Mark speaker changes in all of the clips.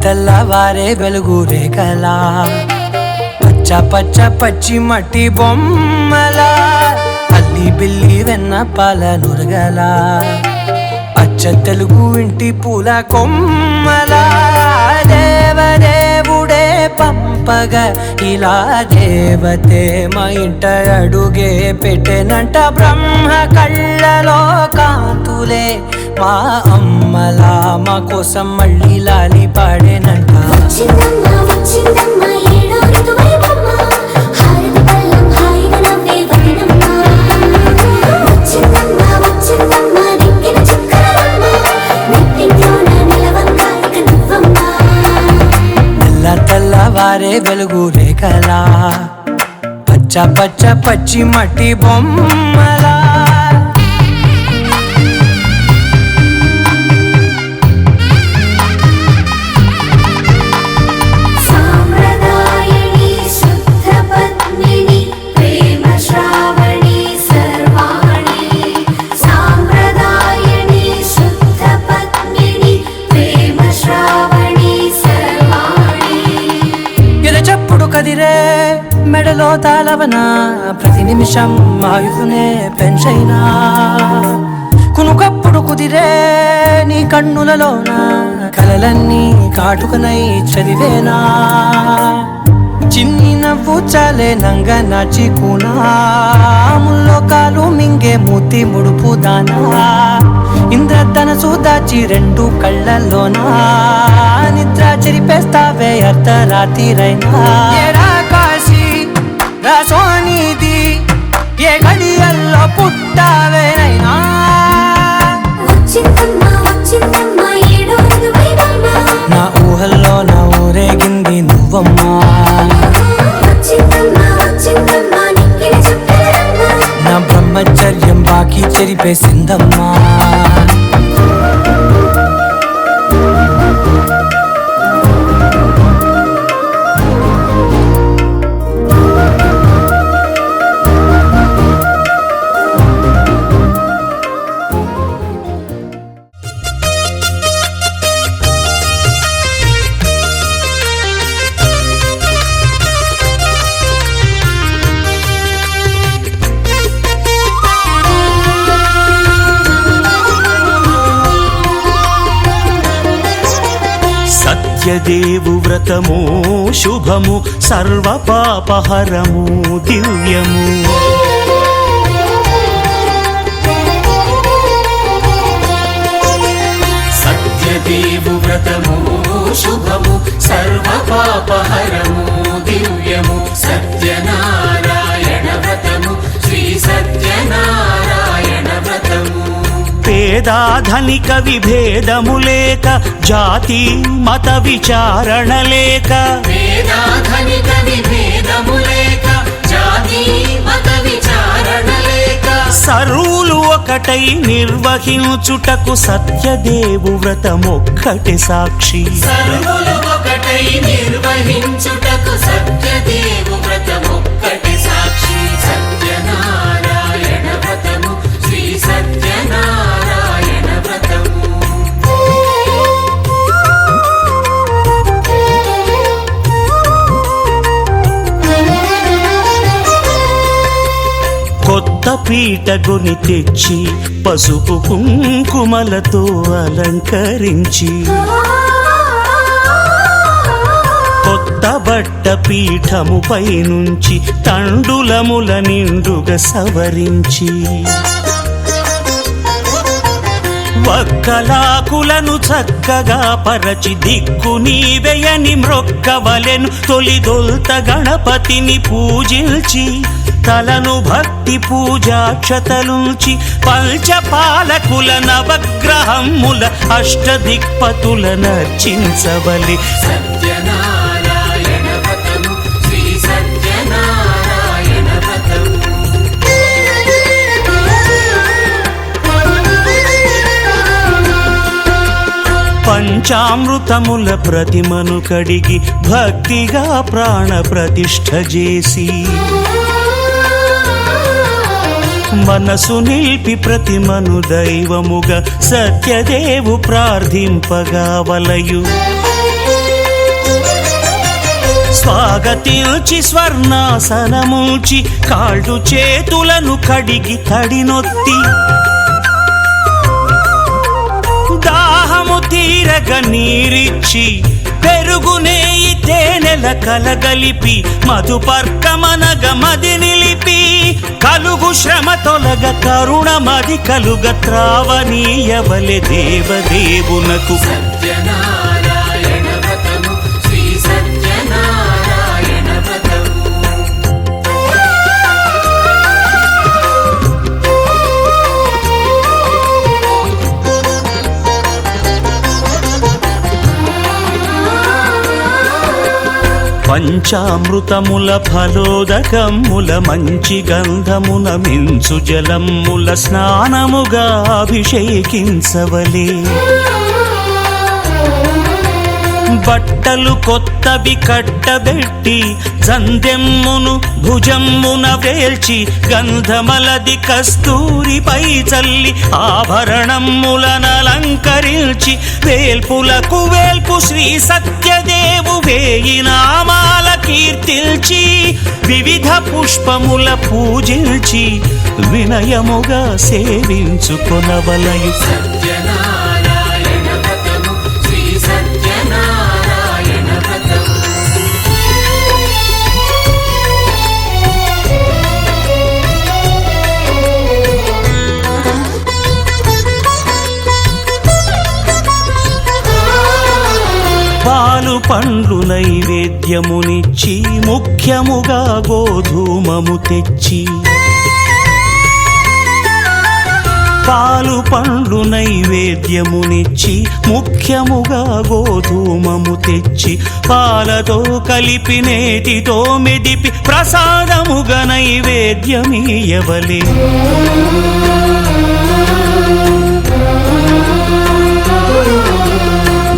Speaker 1: తెల్లవారే వెలుగు రేఖలా పచ్చ పచ్చ పచ్చి మట్టి బొమ్మలా అల్లి బిల్లి వెన్న పాల నురగలా అచ్చ తెలుగు ఇంటి పూల కొమ్మలా దేవదేవుడే పంపగా ఇలా దేవతే మా ఇంట అడుగే పెట్టెనంట బ్రహ్మ కళ్ళలో కాంతులే మా అమ్మలా మా కోసం మళ్ళీ లాలి పాడేనంట తెల్లవారే వెలుగు రేఖలా పచ్చ పచ్చ పచ్చి మట్టి బొమ్మలా కదిరే మెడలో తాళవన ప్రతి నిమిషం ఆయుధునే పెంచైనా కునుకప్పుడు కుదిరే నీ కన్నులలోన కలలన్నీ కాటుకనై చదివేనా చిన్ని నవ్వు చాలే నంగ నాచి కూనాముల్లో కాలు మింగే మూతి ముడుపు దానా ఇంద్రధనసు దాచి రెండు కళ్ళల్లోనా నిద్ర చెరిపేస్తావే అర్ధరాత్రిరైనా కాశీ రాసోనిది ఏ గడియల్లో పుట్టావేనైనా నా ఊహల్లో నా ఊరేగింది నువ్వమ్మా నా బ్రహ్మచర్యం బాకీ చెరిపేసిందమ్మా
Speaker 2: సత్యదేవు వ్రతము శుభము సర్వ పాపహరము దివ్యము
Speaker 3: సత్యదేవు వ్రతము శుభము సర్వ పాపహరము దివ్యము సత్యనారాయణ వ్రతము శ్రీ సత్యనారాయణ వ్రతము
Speaker 2: పేదాధనిక విభేదము లేక జాతి మత విచారణ లేక
Speaker 3: పేదాధనిక విభేదము లేక జాతి మత విచారణ లేక
Speaker 2: సర్వులు ఒకటై నిర్వహించుటకు సత్యదేవు వ్రతమొక్కటి సాక్షి
Speaker 3: సర్వులు ఒకటై నిర్వహించుటకు సత్యదేవు వ్రతమొక్కటి సాక్షి సత్యనారాయణ వ్రతము శ్రీ సత్యనారాయణ వ్రతము
Speaker 2: కొత్త పీటగుని తెచ్చి పసుపు కుంకుమలతో అలంకరించి కొత్త బట్ట పీఠముపై నుంచి తండులముల నిండుగా సవరించి వక్కలాకులను చక్కగా పరచి దిక్కు నీవెయని మ్రొక్కవలెను తొలిదొల్త గణపతిని పూజించి తలను భక్తి పూజాక్షతలుంచి పంచపాలకుల నవగ్రహముల అష్టదిక్పతుల నర్చించవలి
Speaker 3: సత్యనారాయణ వ్రతము శ్రీ సత్యనారాయణ వ్రతము
Speaker 2: పంచామృతముల ప్రతిమను కడిగి భక్తిగా ప్రాణ ప్రతిష్ఠ చేసి మనసు నిలిపి ప్రతిమను దైవముగా సత్యదేవు ప్రార్థింపగా వలయు స్వాగతించి స్వర్ణాసనముంచి కాళ్ళు చేతులను కడిగి తడినొత్తి దాహము తీరగ నీరిచ్చి పెరుగు నెయ్యి తేనెల కలగలిపి మధుపర్కమనగ మది నిలిపి కలుగు శ్రమ తొలగ కరుణ మది కలుగ త్రావనీయవలె దేవదేవునకు
Speaker 3: సత్యనారాయణ వ్రతము శ్రీ సత్యనారాయణ వ్రతము
Speaker 2: పంచామృతముల ఫలోదకముల మంచి గంధమున మించు జలముల స్నానముగా అభిషేకించవలే బట్టలు కొత్తవి కట్టబెట్టి జందెమ్మును భుజమ్మున వేల్చి గంధమలది కస్తూరిపై చల్లి ఆభరణములనలంకరించి వేల్పులకు వేల్పు శ్రీ సత్యదేవు వేయి నామాల కీర్తిల్చి వివిధ పుష్పముల పూజించి వినయముగా సేవించుకొనవలయు
Speaker 3: సత్యనారాయణ వ్రతము శ్రీ సత్యనారాయణ వ్రతము
Speaker 2: పాలు పండ్లు నైవేద్యమునిచ్చి ముఖ్యముగా గోధూమము తెచ్చి పాలు పండ్లు నైవేద్యమునిచ్చి ముఖ్యముగా గోధూమము తెచ్చి పాలతో కలిపి నేతితో మెదిపి ప్రసాదముగా నైవేద్యమీయవలే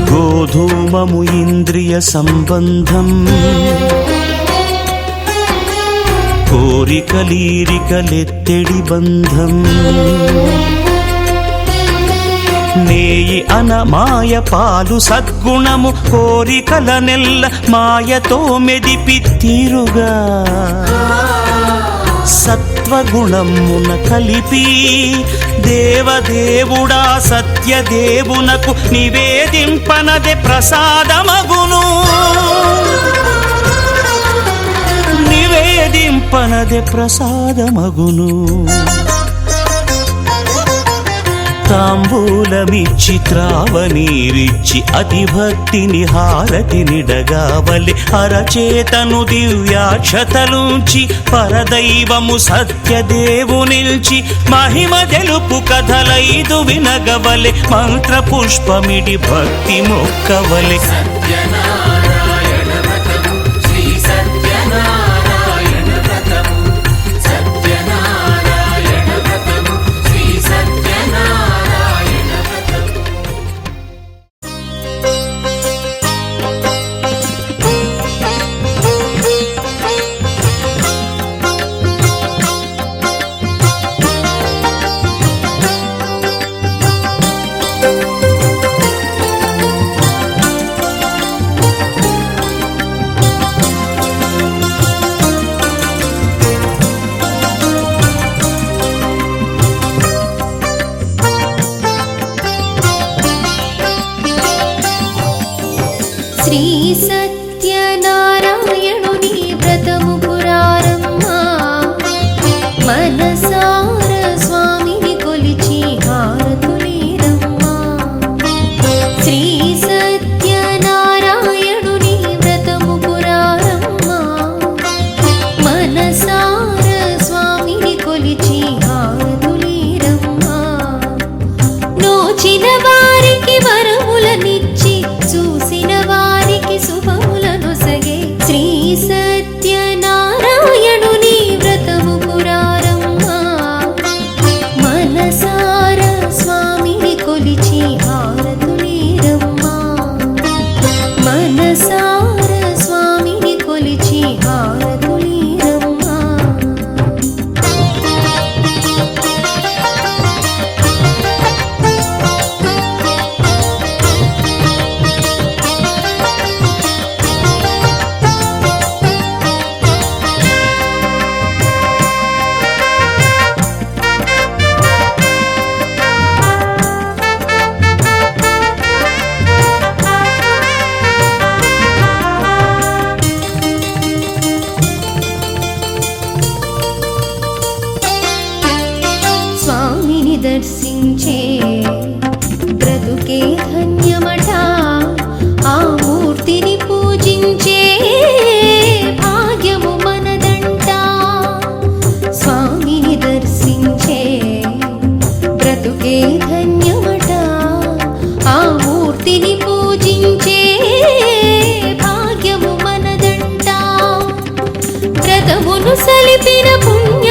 Speaker 2: గోధూమము ఇంద్రియ సంబంధం కోరికలీరికలెత్తెడి బంధం నేయి అనమాయ పాలు సద్గుణము కోరికల నెల్ల మాయతో మెదిపి తీరుగా సత్వగుణమున కలిపి దేవదేవుడా సత్యదేవునకు నివేదింపనదే ప్రసాదమగును నివేదింపనదే ప్రసాదమగును తాంబూలమిచ్చి త్రావనీరిచ్చి అతి భక్తిని హారతినిడగావలె అరచేతను దివ్యాక్షతలుంచి పరదైవము సత్యదేవు నిల్చి మహిమ తెలుపు కథలైదు వినగవలె మంత్ర పుష్పమిడి భక్తి మొక్కవలె
Speaker 3: సత్యనారాయణ వ్రతము శ్రీ సత్యనారాయణ వ్రతము సత్యనారాయణ వ్రతము శ్రీ సత్యనారాయణ వ్రతము
Speaker 4: శ్రీ సత్యనారాయణుని వ్రతము పురారమ్మా మనసార స్వామిని కొలిచి హారతులీరమ్మా శ్రీ సత్యనారాయణుని వ్రతము పురారమ్మా మనసార స్వామిని కొలిచి హారతులీరమ్మా నోచిన వారికి వరములనిచ్చి చూసిన వారికి శుభములను సగే శ్రీ సత్యనారాయణుని వ్రతము పురారమ్మా దర్శించే బ్రతుకే ధన్యమట ఆ మూర్తిని పూజించే భాగ్యము మనదంట స్వామిని దర్శించే బ్రతుకే ధన్యమట ఆ మూర్తిని పూజించే భాగ్యము మనదంట వ్రతమును సలిపిన పుణ్య